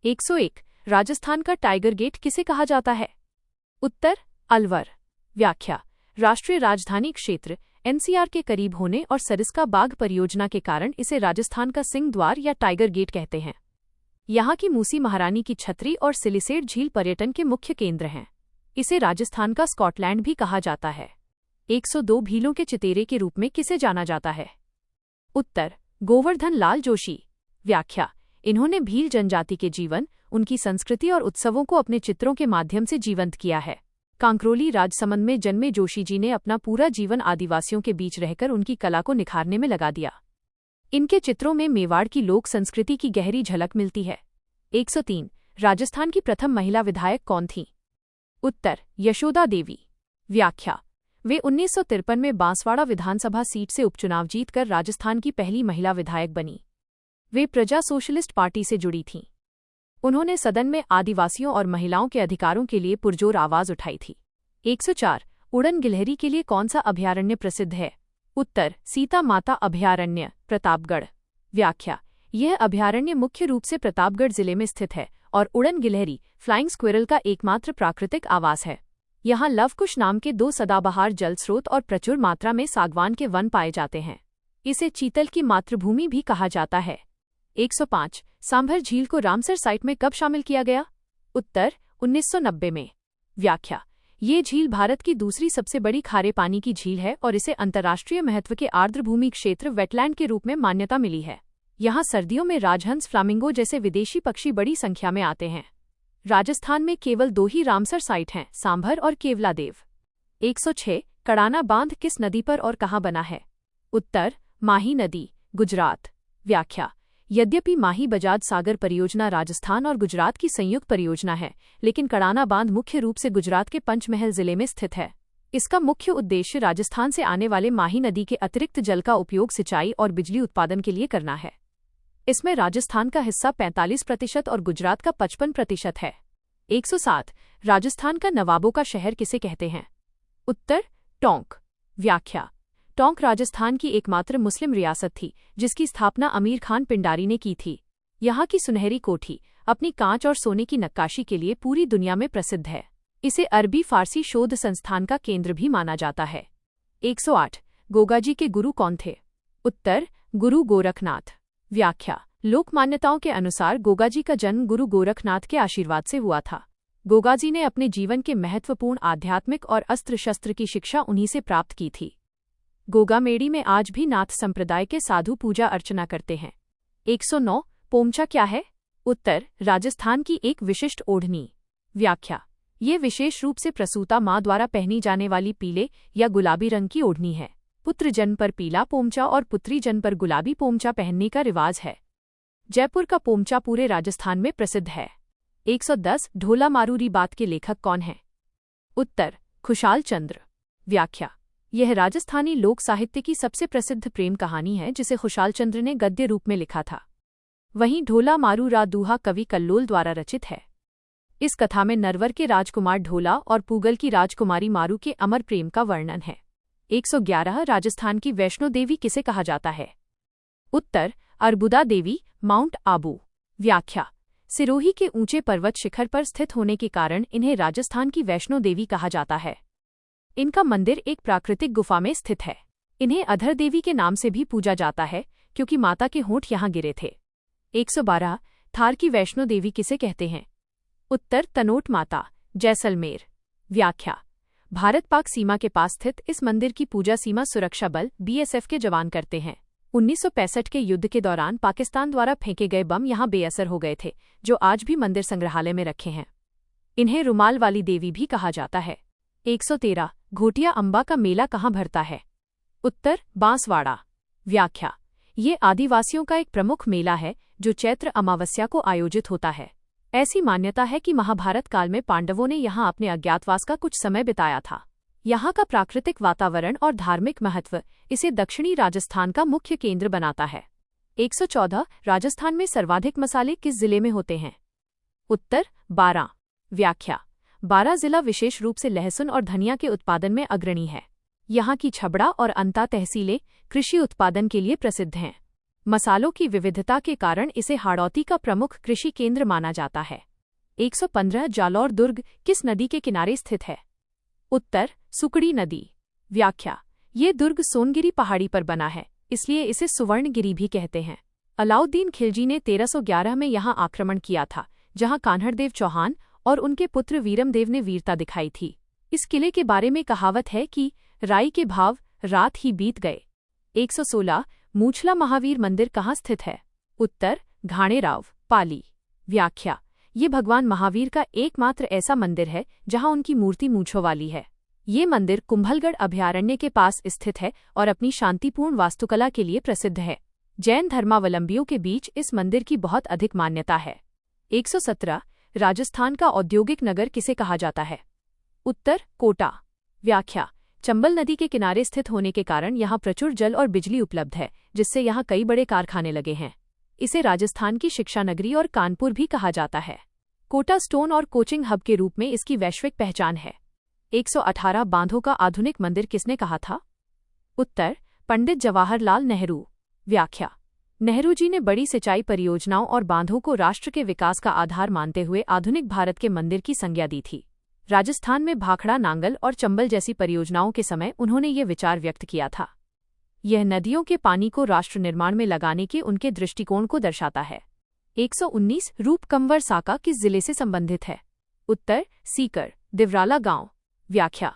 101 राजस्थान का tiger gate किसे कहा जाता है? उत्तर अलवर। व्याख्या राष्ट्रीय राजधानी क्षेत्र एनसीआर के करीब होने और सरिस्का बाघ परियोजना के कारण इसे राजस्थान का सिंह द्वार या टाइगर गेट कहते हैं। यहाँ की मूसी महारानी की छतरी और सिलिसेट झील पर्यटन के मुख्य केंद्र हैं। इसे राजस्थान का स्कॉटलैंड भी कहा जाता है। 102 भीलों के चितेरे के रूप में किसे जाना जाता है? उत्तर गोवर्धन लाल जोशी। व्याख्या इन्होंने भील जनजाति के जीवन, उनकी संस्कृति और उत्सवों को अपने चित्रों के माध्यम से जीवंत किया है। कांकरोली राजसमंद में जन्मे जोशी जी ने अपना पूरा जीवन आदिवासियों के बीच रहकर उनकी कला को निखारने में लगा दिया। इनके चित्रों में मेवाड़ की लोक संस्कृति की गहरी झलक मिलती है। 103 राजस्थान की प्रथम महिला विधायक कौन थीं? उत्तर यशोदा देवी। व्याख्या वे 1953 में बांसवाड़ा विधानसभा सीट से उपचुनाव जीतकर राजस्थान की पहली महिला विधायक बनी। वे प्रजा सोशलिस्ट पार्टी से जुड़ी थीं। उन्होंने सदन में आदिवासियों और महिलाओं के अधिकारों के लिए पुरजोर आवाज उठाई थी। 104 उड़न गिलहरी के लिए कौन सा अभयारण्य प्रसिद्ध है? उत्तर सीता माता अभयारण्य, प्रतापगढ़। व्याख्या यह अभयारण्य मुख्य रूप से प्रतापगढ़ जिले में स्थित है और उड़न गिलहरी फ्लाइंग स्क्विरल का एकमात्र प्राकृतिक आवास है। यहाँ लवकुश नाम के 2 सदाबहार जल स्रोत और प्रचुर मात्रा में सागवान के वन पाए जाते हैं। इसे चीतल की मातृभूमि भी कहा जाता है। 105 सांभर झील को रामसर साइट में कब शामिल किया गया? उत्तर 1990 में। व्याख्या ये झील भारत की दूसरी सबसे बड़ी खारे पानी की झील है और इसे अंतर्राष्ट्रीय महत्व के आर्द्रभूमि क्षेत्र वेटलैंड के रूप में मान्यता मिली है। यहाँ सर्दियों में राजहंस, फ्लामिंगो जैसे विदेशी पक्षी बड़ी संख्या में आते हैं। राजस्थान में केवल 2 ही रामसर साइट हैं, सांभर और केवलादेव। 106 कड़ाना बांध किस नदी पर और कहाँ बना है? उत्तर माही नदी, गुजरात। व्याख्या यद्यपि माही बजाज सागर परियोजना राजस्थान और गुजरात की संयुक्त परियोजना है, लेकिन कड़ाना बांध मुख्य रूप से गुजरात के पंचमहल जिले में स्थित है। इसका मुख्य उद्देश्य राजस्थान से आने वाले माही नदी के अतिरिक्त जल का उपयोग सिंचाई और बिजली उत्पादन के लिए करना है। इसमें राजस्थान का हिस्सा 45% और गुजरात का 55% है। 107 राजस्थान का नवाबों का शहर किसे कहते हैं? उत्तर टोंक। व्याख्या टोंक राजस्थान की एकमात्र मुस्लिम रियासत थी जिसकी स्थापना अमीर खान पिंडारी ने की थी। यहाँ की सुनहरी कोठी अपनी कांच और सोने की नक्काशी के लिए पूरी दुनिया में प्रसिद्ध है। इसे अरबी फारसी शोध संस्थान का केंद्र भी माना जाता है। 108 गोगाजी के गुरु कौन थे? उत्तर गुरु गोरखनाथ। व्याख्या लोक मान्यताओं के अनुसार गोगाजी का जन्म गुरु गोरखनाथ के आशीर्वाद से हुआ था। गोगाजी ने अपने जीवन के महत्वपूर्ण आध्यात्मिक और अस्त्र शस्त्र की शिक्षा उन्हीं से प्राप्त की थी। गोगामेड़ी में आज भी नाथ संप्रदाय के साधु पूजा अर्चना करते हैं। 109 पोमचा क्या है? उत्तर राजस्थान की एक विशिष्ट ओढ़नी। व्याख्या ये विशेष रूप से प्रसूता माँ द्वारा पहनी जाने वाली पीले या गुलाबी रंग की ओढ़नी है। पुत्र जन्म पर पीला पोमचा और पुत्री जन्म पर गुलाबी पोमचा पहनने का रिवाज है। जयपुर का पोमचा पूरे राजस्थान में प्रसिद्ध है। 110 ढोला मारूरी बात के लेखक कौन हैं? उत्तर खुशाल चंद्र। व्याख्या यह राजस्थानी लोक साहित्य की सबसे प्रसिद्ध प्रेम कहानी है जिसे खुशाल चंद्र ने गद्य रूप में लिखा था। वहीं ढोला मारू रा दूहा कवि कल्लोल द्वारा रचित है। इस कथा में नरवर के राजकुमार ढोला और पूगल की राजकुमारी मारू के अमर प्रेम का वर्णन है। 111 राजस्थान की वैष्णो देवी किसे कहा जाता है? उत्तर अर्बुदा देवी, माउंट आबू। व्याख्या सिरोही के ऊंचे पर्वत शिखर पर स्थित होने के कारण इन्हें राजस्थान की वैष्णो देवी कहा जाता है। इनका मंदिर एक प्राकृतिक गुफा में स्थित है। इन्हें अधर देवी के नाम से भी पूजा जाता है क्योंकि माता के होंठ यहाँ गिरे थे। 112 थार की वैष्णो देवी किसे कहते हैं? उत्तर तनोट माता, जैसलमेर। व्याख्या भारत पाक सीमा के पास स्थित इस मंदिर की पूजा सीमा सुरक्षा बल बीएसएफ के जवान करते हैं। 1965 के युद्ध के दौरान पाकिस्तान द्वारा फेंके गए बम यहाँ बेअसर हो गए थे, जो आज भी मंदिर संग्रहालय में रखे हैं। इन्हें रुमाल वाली देवी भी कहा जाता है। 113 घोटिया अम्बा का मेला कहाँ भरता है? उत्तर बांसवाड़ा। व्याख्या ये आदिवासियों का एक प्रमुख मेला है जो चैत्र अमावस्या को आयोजित होता है। ऐसी मान्यता है कि महाभारत काल में पांडवों ने यहाँ अपने अज्ञातवास का कुछ समय बिताया था। यहाँ का प्राकृतिक वातावरण और धार्मिक महत्व इसे दक्षिणी राजस्थान का मुख्य केंद्र बनाता है। 114 राजस्थान में सर्वाधिक मसाले किस जिले में होते हैं? उत्तर बारां। व्याख्या बारां जिला विशेष रूप से लहसुन और धनिया के उत्पादन में अग्रणी है। यहाँ की छबड़ा और अंता तहसीलें कृषि उत्पादन के लिए प्रसिद्ध हैं। मसालों की विविधता के कारण इसे हाड़ौती का प्रमुख कृषि केंद्र माना जाता है। 115 जालौर दुर्ग किस नदी के किनारे स्थित है? उत्तर सुकड़ी नदी। व्याख्या, ये दुर्ग सोनगिरी पहाड़ी पर बना है, इसलिए इसे सुवर्णगिरी भी कहते हैं। अलाउद्दीन खिलजी ने 1311 में यहाँ आक्रमण किया था, जहाँ कान्हड़देव चौहान और उनके पुत्र वीरमदेव ने वीरता दिखाई थी। इस किले के बारे में कहावत है कि राई के भाव रात ही बीत गए। 116 मूछला महावीर मंदिर कहाँ स्थित है? उत्तर घाणेराव, पाली। व्याख्या, ये भगवान महावीर का एकमात्र ऐसा मंदिर है जहाँ उनकी मूर्ति मूंछों वाली है। ये मंदिर कुंभलगढ़ अभयारण्य के पास स्थित है और अपनी शांतिपूर्ण वास्तुकला के लिए प्रसिद्ध है। जैन धर्मावलंबियों के बीच इस मंदिर की बहुत अधिक मान्यता है। 117 राजस्थान का औद्योगिक नगर किसे कहा जाता है? उत्तर कोटा। व्याख्या, चंबल नदी के किनारे स्थित होने के कारण यहाँ प्रचुर जल और बिजली उपलब्ध है, जिससे यहाँ कई बड़े कारखाने लगे हैं। इसे राजस्थान की शिक्षा नगरी और कानपुर भी कहा जाता है। कोटा स्टोन और कोचिंग हब के रूप में इसकी वैश्विक पहचान है। 118 बांधों का आधुनिक मंदिर किसने कहा था? उत्तर पंडित जवाहरलाल नेहरू। व्याख्या, नेहरू जी ने बड़ी सिंचाई परियोजनाओं और बांधों को राष्ट्र के विकास का आधार मानते हुए आधुनिक भारत के मंदिर की संज्ञा दी थी। राजस्थान में भाखड़ा, नांगल और चंबल जैसी परियोजनाओं के समय उन्होंने ये विचार व्यक्त किया था। यह नदियों के पानी को राष्ट्र निर्माण में लगाने के उनके दृष्टिकोण को दर्शाता है। 119 रूपकंवर साका किस जिले से संबंधित है? उत्तर सीकर, दिवराला गांव। व्याख्या,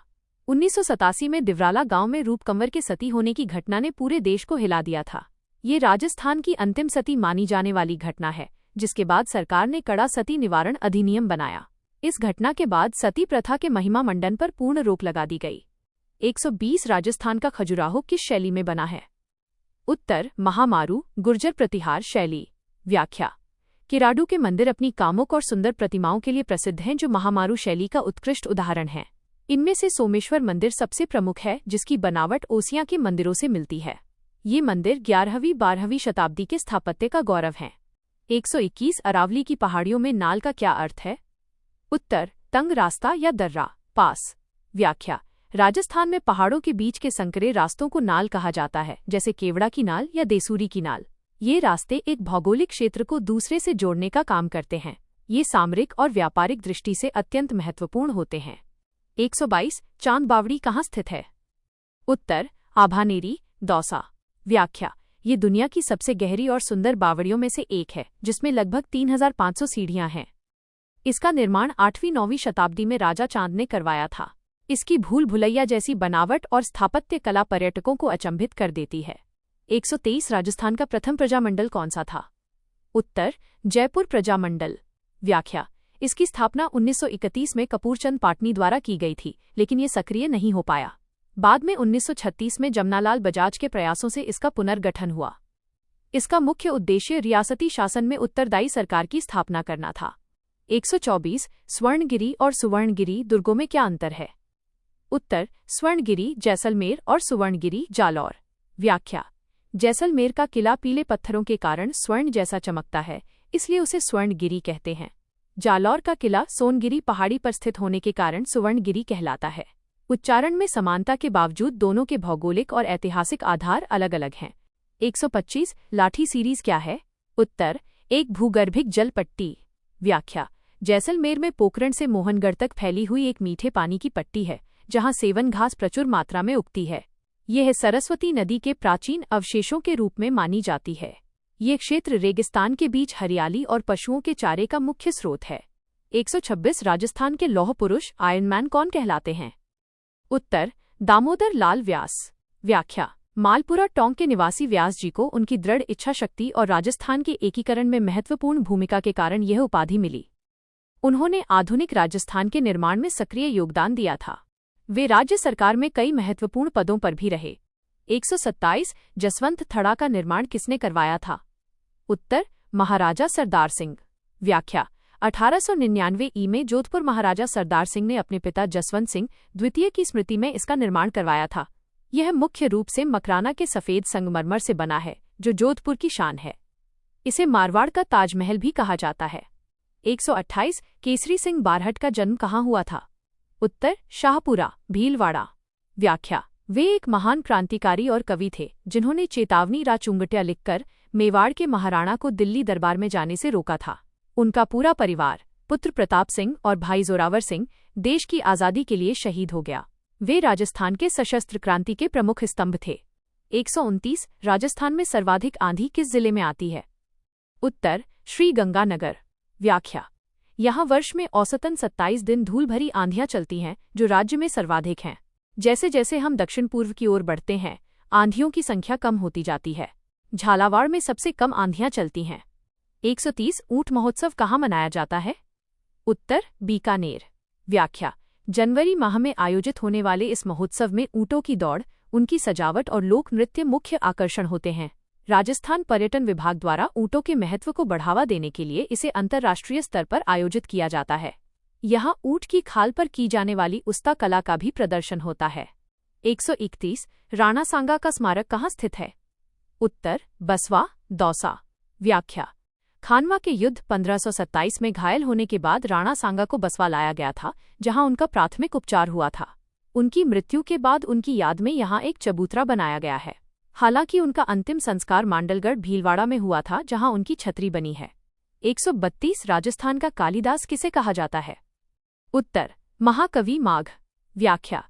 1987 में दिवराला गांव में रूपकंवर के सती होने की घटना ने पूरे देश को हिला दिया था। ये राजस्थान की अंतिम सती मानी जाने वाली घटना है, जिसके बाद सरकार ने कड़ा सती निवारण अधिनियम बनाया। इस घटना के बाद सती प्रथा के महिमा मंडन पर पूर्ण रोक लगा दी गई। 120 राजस्थान का खजुराहो किस शैली में बना है? उत्तर महामारू गुर्जर प्रतिहार शैली। व्याख्या, किराडू के मंदिर अपनी कामुक और सुंदर प्रतिमाओं के लिए प्रसिद्ध हैं, जो महामारू शैली का उत्कृष्ट उदाहरण है। इनमें से सोमेश्वर मंदिर सबसे प्रमुख है, जिसकी बनावट ओसियां के मंदिरों से मिलती है। ये मंदिर 11वीं-12वीं शताब्दी के स्थापत्य का गौरव हैं। 121 अरावली की पहाड़ियों में नाल का क्या अर्थ है? उत्तर तंग रास्ता या दर्रा, पास। व्याख्या, राजस्थान में पहाड़ों के बीच के संकरे रास्तों को नाल कहा जाता है, जैसे केवड़ा की नाल या देसूरी की नाल। ये रास्ते एक भौगोलिक क्षेत्र को दूसरे से जोड़ने का काम करते हैं। ये सामरिक और व्यापारिक दृष्टि से अत्यंत महत्वपूर्ण होते हैं। 122 चांद बावड़ी कहाँ स्थित है? उत्तर आभानेरी, दौसा। व्याख्या, ये दुनिया की सबसे गहरी और सुंदर बावड़ियों में से एक है, जिसमें लगभग 3500 सीढ़ियां हैं। इसका निर्माण 8वीं-9वीं शताब्दी में राजा चांद ने करवाया था। इसकी भूल भुलैया जैसी बनावट और स्थापत्य कला पर्यटकों को अचंभित कर देती है। 123 राजस्थान का प्रथम प्रजामंडल कौन सा था? उत्तर जयपुर प्रजामंडल। व्याख्या, इसकी स्थापना 1931 में कपूरचंद पाटनी द्वारा की गई थी, लेकिन ये सक्रिय नहीं हो पाया। बाद में 1936 में जमनालाल बजाज के प्रयासों से इसका पुनर्गठन हुआ। इसका मुख्य उद्देश्य रियासती शासन में उत्तरदायी सरकार की स्थापना करना था। 124 स्वर्णगिरी और सुवर्णगिरी दुर्गों में क्या अंतर है? उत्तर स्वर्णगिरी जैसलमेर और सुवर्णगिरी जालौर। व्याख्या, जैसलमेर का किला पीले पत्थरों के कारण स्वर्ण जैसा चमकता है, इसलिए उसे स्वर्णगिरी कहते हैं। जालौर का किला सोनगिरी पहाड़ी पर स्थित होने के कारण सुवर्णगिरी कहलाता है। उच्चारण में समानता के बावजूद दोनों के भौगोलिक और ऐतिहासिक आधार अलग अलग हैं। 125 लाठी सीरीज क्या है? उत्तर एक भूगर्भिक जल पट्टी। व्याख्या, जैसलमेर में पोखरण से मोहनगढ़ तक फैली हुई एक मीठे पानी की पट्टी है, जहां सेवन घास प्रचुर मात्रा में उगती है। यह सरस्वती नदी के प्राचीन अवशेषों के रूप में मानी जाती है। ये क्षेत्र रेगिस्तान के बीच हरियाली और पशुओं के चारे का मुख्य स्रोत है। 126 राजस्थान के लौह पुरुष आयरनमैन कौन कहलाते हैं? उत्तर दामोदर लाल व्यास। व्याख्या, मालपुरा टोंक के निवासी व्यास जी को उनकी दृढ़ इच्छा शक्ति और राजस्थान के एकीकरण में महत्वपूर्ण भूमिका के कारण यह उपाधि मिली। उन्होंने आधुनिक राजस्थान के निर्माण में सक्रिय योगदान दिया था। वे राज्य सरकार में कई महत्वपूर्ण पदों पर भी रहे। 127 जसवंत थड़ा का निर्माण किसने करवाया था? उत्तर महाराजा सरदार सिंह। व्याख्या, 1899 ई में जोधपुर महाराजा सरदार सिंह ने अपने पिता जसवंत सिंह द्वितीय की स्मृति में इसका निर्माण करवाया था। यह मुख्य रूप से मकराना के सफेद संगमरमर से बना है, जो जोधपुर की शान है। इसे मारवाड़ का ताजमहल भी कहा जाता है। 128 केसरी सिंह बारहट का जन्म कहाँ हुआ था? उत्तर शाहपुरा, भीलवाड़ा। व्याख्या, वे एक महान क्रांतिकारी और कवि थे, जिन्होंने चेतावनी रा चुंगटिया लिखकर मेवाड़ के महाराणा को दिल्ली दरबार में जाने से रोका था। उनका पूरा परिवार, पुत्र प्रताप सिंह और भाई जोरावर सिंह, देश की आज़ादी के लिए शहीद हो गया। वे राजस्थान के सशस्त्र क्रांति के प्रमुख स्तंभ थे। 129 राजस्थान में सर्वाधिक आंधी किस जिले में आती है? उत्तर श्रीगंगानगर। व्याख्या, यहाँ वर्ष में औसतन 27 दिन धूल भरी आंधियां चलती हैं, जो राज्य में सर्वाधिक हैं। जैसे जैसे हम दक्षिण पूर्व की ओर बढ़ते हैं, आंधियों की संख्या कम होती जाती है। झालावाड़ में सबसे कम आंधियां चलती हैं। 130 ऊंट महोत्सव कहाँ मनाया जाता है? उत्तर बीकानेर। व्याख्या, जनवरी माह में आयोजित होने वाले इस महोत्सव में ऊंटों की दौड़, उनकी सजावट और लोक नृत्य मुख्य आकर्षण होते हैं। राजस्थान पर्यटन विभाग द्वारा ऊंटों के महत्व को बढ़ावा देने के लिए इसे अंतर्राष्ट्रीय स्तर पर आयोजित किया जाता है। यहाँ ऊंट की खाल पर की जाने वाली उस्ता कला का भी प्रदर्शन होता है। 131 राणा सांगा का स्मारक कहाँ स्थित है? उत्तर बसवा, दौसा। व्याख्या, खानवा के युद्ध 1527 में घायल होने के बाद राणा सांगा को बसवा लाया गया था, जहां उनका प्राथमिक उपचार हुआ था। उनकी मृत्यु के बाद उनकी याद में यहां एक चबूतरा बनाया गया है। हालांकि उनका अंतिम संस्कार मांडलगढ़ भीलवाड़ा में हुआ था, जहां उनकी छतरी बनी है। 132 राजस्थान का कालिदास किसे कहा जाता है? उत्तर महाकवि माघ। व्याख्या,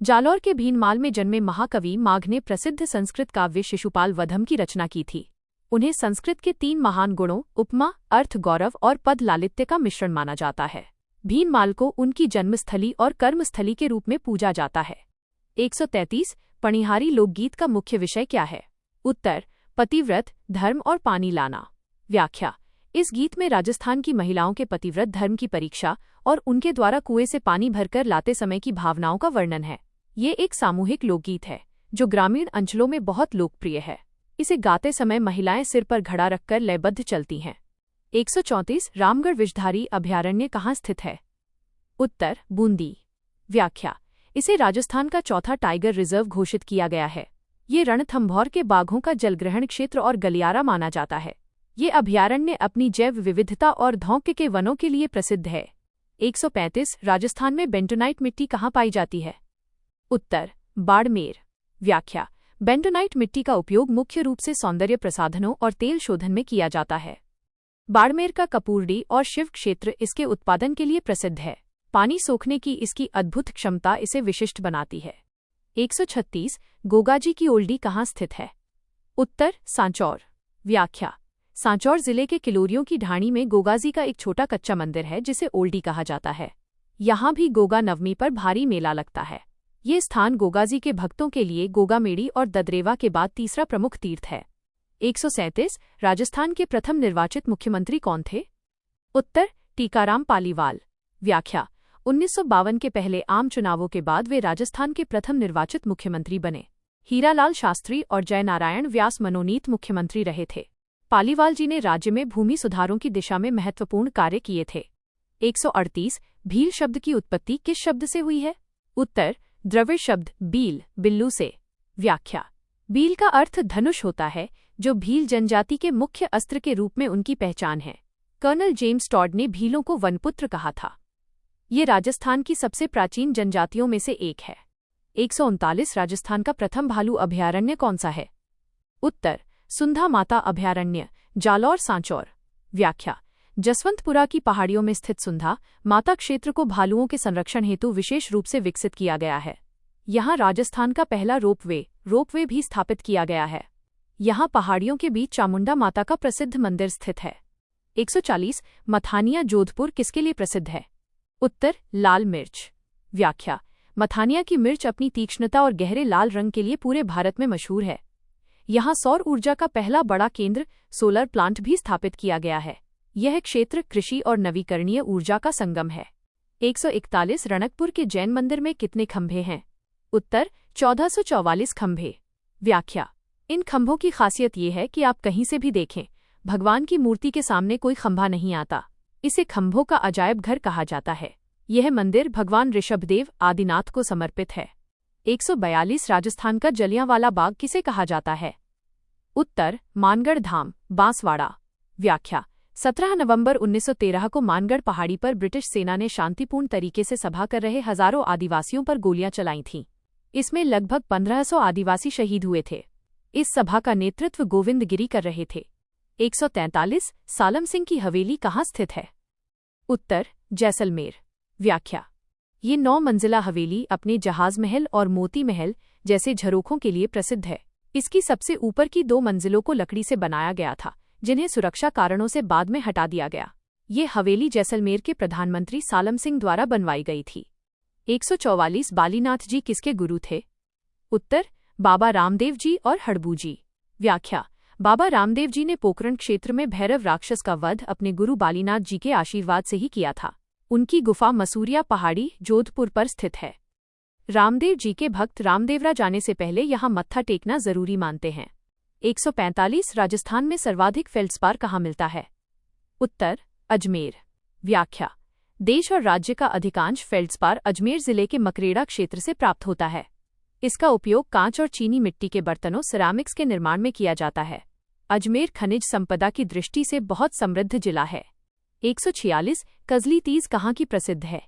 जालौर के भीनमाल में जन्मे महाकवि माघ ने प्रसिद्ध संस्कृत काव्य शिशुपाल वधम की रचना की थी। उन्हें संस्कृत के 3 महान गुणों उपमा, अर्थ, गौरव और पद लालित्य का मिश्रण माना जाता है। भीनमाल को उनकी जन्मस्थली और कर्मस्थली के रूप में पूजा जाता है। 133 पणिहारी लोकगीत का मुख्य विषय क्या है? उत्तर पतिव्रत, धर्म और पानी लाना। व्याख्या, इस गीत में राजस्थान की महिलाओं के पतिव्रत धर्म की परीक्षा और उनके द्वारा कुएं से पानी भरकर लाते समय की भावनाओं का वर्णन है। ये एक सामूहिक लोकगीत है जो ग्रामीण अंचलों में बहुत लोकप्रिय है। इसे गाते समय महिलाएं सिर पर घड़ा रखकर लयबद्ध चलती हैं। 134 रामगढ़ विषधारी अभयारण्य कहाँ स्थित है? उत्तर बूंदी। व्याख्या, इसे राजस्थान का चौथा टाइगर रिजर्व घोषित किया गया है। ये रणथंभौर के बाघों का जलग्रहण क्षेत्र और गलियारा माना जाता है। ये अभयारण्य अपनी जैव विविधता और धौंक के वनों के लिए प्रसिद्ध है। 135 राजस्थान में बेंटोनाइट मिट्टी कहाँ पाई जाती है? उत्तर बाड़मेर। व्याख्या, बेंटोनाइट मिट्टी का उपयोग मुख्य रूप से सौंदर्य प्रसाधनों और तेल शोधन में किया जाता है। बाड़मेर का कपूरडी और शिव क्षेत्र इसके उत्पादन के लिए प्रसिद्ध है। पानी सोखने की इसकी अद्भुत क्षमता इसे विशिष्ट बनाती है। 136 गोगाजी की ओल्डी कहाँ स्थित है? उत्तर सांचौर। व्याख्या, सांचौर जिले के किलोरियों की ढाणी में गोगाजी का एक छोटा कच्चा मंदिर है, जिसे ओल्डी कहा जाता है। यहाँ भी गोगा नवमी पर भारी मेला लगता है। ये स्थान गोगाजी के भक्तों के लिए गोगामेड़ी और ददरेवा के बाद तीसरा प्रमुख तीर्थ है। 137 राजस्थान के प्रथम निर्वाचित मुख्यमंत्री कौन थे? उत्तर टीकाराम पालीवाल। व्याख्या, 1952 के पहले आम चुनावों के बाद वे राजस्थान के प्रथम निर्वाचित मुख्यमंत्री बने। हीरालाल शास्त्री और जयनारायण व्यास मनोनीत मुख्यमंत्री रहे थे। पालीवाल जी ने राज्य में भूमि सुधारों की दिशा में महत्वपूर्ण कार्य किए थे। 138 भील शब्द की उत्पत्ति किस शब्द से हुई है? उत्तर द्रविड़ शब्द बील, बिल्लू से। व्याख्या, बील का अर्थ धनुष होता है, जो भील जनजाति के मुख्य अस्त्र के रूप में उनकी पहचान है। कर्नल जेम्स टॉड ने भीलों को वनपुत्र कहा था। ये राजस्थान की सबसे प्राचीन जनजातियों में से एक है। 139 राजस्थान का प्रथम भालू अभयारण्य कौन सा है? उत्तर सुंधा माता अभयारण्य, जालौर सांचौर। व्याख्या, जसवंतपुरा की पहाड़ियों में स्थित सुंधा माता क्षेत्र को भालुओं के संरक्षण हेतु विशेष रूप से विकसित किया गया है। यहाँ राजस्थान का पहला रोपवे भी स्थापित किया गया है। यहाँ पहाड़ियों के बीच चामुंडा माता का प्रसिद्ध मंदिर स्थित है। 140 मथानिया जोधपुर किसके लिए प्रसिद्ध है? उत्तर लाल मिर्च। व्याख्या, मथानिया की मिर्च अपनी तीक्ष्णता और गहरे लाल रंग के लिए पूरे भारत में मशहूर है। यहाँ सौर ऊर्जा का पहला बड़ा केंद्र सोलर प्लांट भी स्थापित किया गया है। यह क्षेत्र कृषि और नवीकरणीय ऊर्जा का संगम है। 141 रणकपुर के जैन मंदिर में कितने खंभे हैं? उत्तर 1444 खंभे। व्याख्या, इन खंभों की खासियत ये है कि आप कहीं से भी देखें, भगवान की मूर्ति के सामने कोई खंभा नहीं आता। इसे खंभों का अजायब घर कहा जाता है। यह मंदिर भगवान ऋषभदेव आदिनाथ को समर्पित है। 142 राजस्थान का जलियांवाला बाग किसे कहा जाता है? उत्तर मानगढ़ धाम, बांसवाड़ा। व्याख्या, 17 नवंबर 1913 को मानगढ़ पहाड़ी पर ब्रिटिश सेना ने शांतिपूर्ण तरीके से सभा कर रहे हजारों आदिवासियों पर गोलियां चलाई थीं। इसमें लगभग 1500 आदिवासी शहीद हुए थे। इस सभा का नेतृत्व गोविंद गिरी कर रहे थे। 143 सालम सिंह की हवेली कहाँ स्थित है? उत्तर जैसलमेर। व्याख्या, ये 9 मंजिला हवेली अपने जहाज महल और मोती महल जैसे झरोखों के लिए प्रसिद्ध है। इसकी सबसे ऊपर की 2 मंजिलों को लकड़ी से बनाया गया था, जिन्हें सुरक्षा कारणों से बाद में हटा दिया गया। ये हवेली जैसलमेर के प्रधानमंत्री सालम सिंह द्वारा बनवाई गई थी। 144 बालीनाथ जी किसके गुरु थे? उत्तर बाबा रामदेव जी और हड़बू जी। व्याख्या, बाबा रामदेव जी ने पोखरण क्षेत्र में भैरव राक्षस का वध अपने गुरु बालीनाथ जी के आशीर्वाद से ही किया था। उनकी गुफा मसूरिया पहाड़ी जोधपुर पर स्थित है। रामदेव जी के भक्त रामदेवरा जाने से पहले यहाँ मत्था टेकना जरूरी मानते हैं। 145 राजस्थान में सर्वाधिक फेल्ड्स्पार कहाँ मिलता है? उत्तर अजमेर। व्याख्या, देश और राज्य का अधिकांश फेल्ड्स्पार अजमेर जिले के मकरेड़ा क्षेत्र से प्राप्त होता है। इसका उपयोग कांच और चीनी मिट्टी के बर्तनों सिरामिक्स के निर्माण में किया जाता है। अजमेर खनिज संपदा की दृष्टि से बहुत समृद्ध जिला है। 146 कजली तीज कहाँ की प्रसिद्ध है?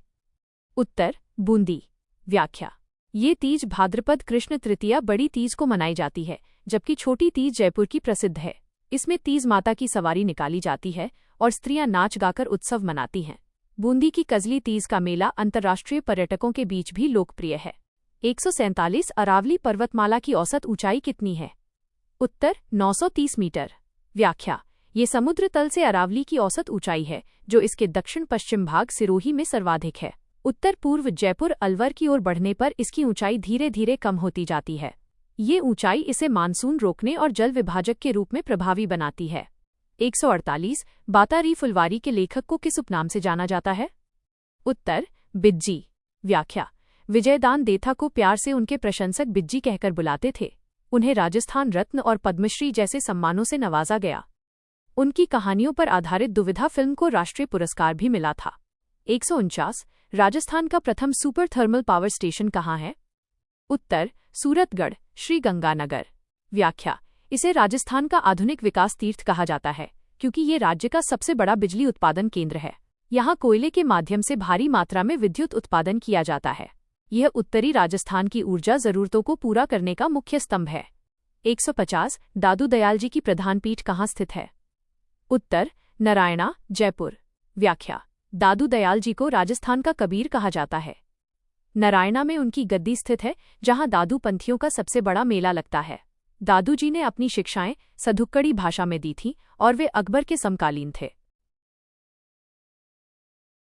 उत्तर बूंदी। व्याख्या, ये तीज भाद्रपद कृष्ण तृतीया बड़ी तीज को मनाई जाती है, जबकि छोटी तीज जयपुर की प्रसिद्ध है। इसमें तीज माता की सवारी निकाली जाती है और स्त्रियां नाच गाकर उत्सव मनाती हैं। बूंदी की कजली तीज का मेला अंतर्राष्ट्रीय पर्यटकों के बीच भी लोकप्रिय है। 147 अरावली पर्वतमाला की औसत ऊंचाई कितनी है? उत्तर 930 मीटर। व्याख्या, ये समुद्र तल से अरावली की औसत ऊंचाई है, जो इसके दक्षिण पश्चिम भाग सिरोही में सर्वाधिक है। उत्तर पूर्व जयपुर अलवर की ओर बढ़ने पर इसकी ऊंचाई धीरे धीरे कम होती जाती है। ये ऊंचाई इसे मानसून रोकने और जल विभाजक के रूप में प्रभावी बनाती है। 148 बातारी फुलवारी के लेखक को किस उपनाम से जाना जाता है? उत्तर बिज्जी। व्याख्या, विजयदान देथा को प्यार से उनके प्रशंसक बिज्जी कहकर बुलाते थे। उन्हें राजस्थान रत्न और पद्मश्री जैसे सम्मानों से नवाजा गया। उनकी कहानियों पर आधारित दुविधा फिल्म को राष्ट्रीय पुरस्कार भी मिला था। 149 राजस्थान का प्रथम सुपर थर्मल पावर स्टेशन कहाँ है? उत्तर सूरतगढ़ श्रीगंगानगर। व्याख्या, इसे राजस्थान का आधुनिक विकास तीर्थ कहा जाता है, क्योंकि ये राज्य का सबसे बड़ा बिजली उत्पादन केंद्र है। यहाँ कोयले के माध्यम से भारी मात्रा में विद्युत उत्पादन किया जाता है। यह उत्तरी राजस्थान की ऊर्जा जरूरतों को पूरा करने का मुख्य स्तंभ है। 150 दादू दयाल जी की प्रधान पीठ कहाँ स्थित है? उत्तर नारायणा जयपुर। व्याख्या, दादू दयाल जी को राजस्थान का कबीर कहा जाता है। नारायणा में उनकी गद्दी स्थित है, जहां दादू पंथियों का सबसे बड़ा मेला लगता है। दादू जी ने अपनी शिक्षाएं सधुक्कड़ी भाषा में दी थीं और वे अकबर के समकालीन थे।